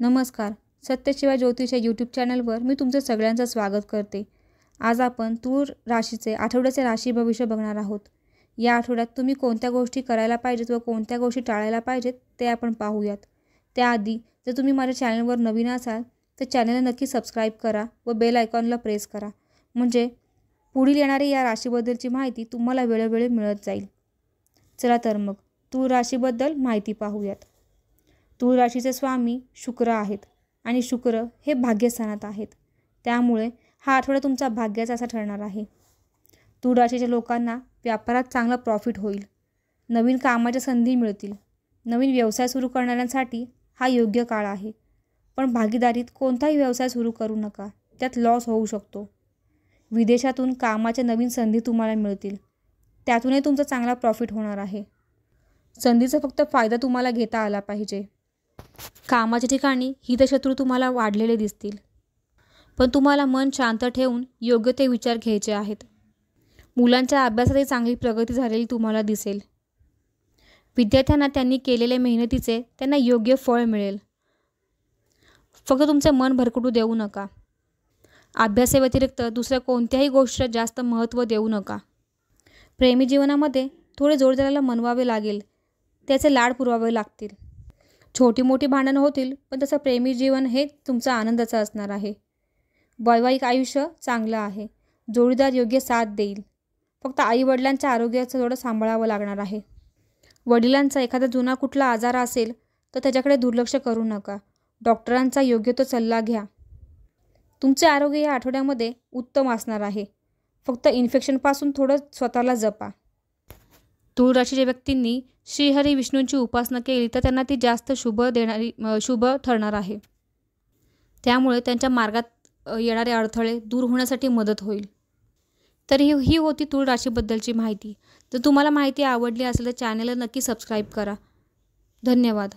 नमस्कार. सत्यशिवा ज्योतिष या यूट्यूब चॅनलवर मी तुमचं सगळ्यांचं स्वागत करते. आज आपण तूळ राशीचे आठवड्याचे राशी भविष्य बघणार आहोत. या आठवड्यात तुम्ही कोणत्या गोष्टी करायला पाहिजेत व कोणत्या गोष्टी टाळायला पाहिजेत ते आपण पाहूयात. त्याआधी जर तुम्ही माझ्या चॅनलवर नवीन असाल तर चॅनलला नक्की सबस्क्राईब करा व बेल आयकॉनला प्रेस करा, म्हणजे पुढील येणारी या राशीबद्दलची माहिती तुम्हाला वेळोवेळी मिळत जाईल. चला तर मग तूळ राशीबद्दल माहिती पाहूयात. तूळ राशीचे स्वामी शुक्र आहेत आणि शुक्र हे भाग्यस्थानात आहेत. त्यामुळे हा आठवडा तुमचा भाग्याचा असा ठरणार आहे. तूळ राशीच्या लोकांना व्यापारात चांगला प्रॉफिट होईल. नवीन कामाच्या संधी मिळतील. नवीन व्यवसाय सुरू करणाऱ्यांसाठी हा योग्य काळ आहे. पण भागीदारीत कोणताही व्यवसाय सुरू करू नका, त्यात लॉस होऊ शकतो. विदेशातून कामाच्या नवीन संधी तुम्हाला मिळतील. त्यातूनही तुमचा चांगला प्रॉफिट होणार आहे. संधीचा फक्त फायदा तुम्हाला घेता आला पाहिजे. कामाच्या ठिकाणी हितशत्रू तुम्हाला वाढलेले दिसतील, पण तुम्हाला मन शांत ठेवून योग्य ते विचार घ्यायचे आहेत. मुलांच्या अभ्यासातही चांगली प्रगती झालेली तुम्हाला दिसेल. विद्यार्थ्यांना त्यांनी केलेल्या मेहनतीचे त्यांना योग्य फळ मिळेल. फक्त तुमचे मन भरकटू देऊ नका. अभ्यासाव्यतिरिक्त दुसऱ्या कोणत्याही गोष्टीला जास्त महत्त्व देऊ नका. प्रेमी जीवनामध्ये थोडे जोडीदाराला मनवावे लागेल, त्याचे लाड पुरवावे लागतील. छोटी मोठी भांडणं होतील, पण तसं प्रेमी जीवन हे तुमचा आनंदाचं असणार आहे. वैवाहिक आयुष्य चांगलं आहे. जोडीदार योग्य साथ देईल. फक्त आईवडिलांच्या आरोग्याचं थोडं सांभाळावं लागणार आहे. वडिलांचा एखादा जुना कुठला आजार असेल तर त्याच्याकडे दुर्लक्ष करू नका. डॉक्टरांचा योग्य तो सल्ला घ्या. तुमचे आरोग्य या आठवड्यामध्ये उत्तम असणार आहे. फक्त इन्फेक्शनपासून थोडं स्वतःला जपा. तूळ राशीच्या व्यक्तींनी श्रीहरी विष्णूंची उपासना केली तर त्यांना ती जास्त शुभ ठरणार आहे. त्यामुळे त्यांच्या मार्गात येणारे अडथळे दूर होण्यासाठी मदत होईल. तर ही होती तूळ राशीबद्दलची माहिती. जर तुम्हाला माहिती आवडली असेल तर चॅनलला नक्की सबस्क्राईब करा. धन्यवाद.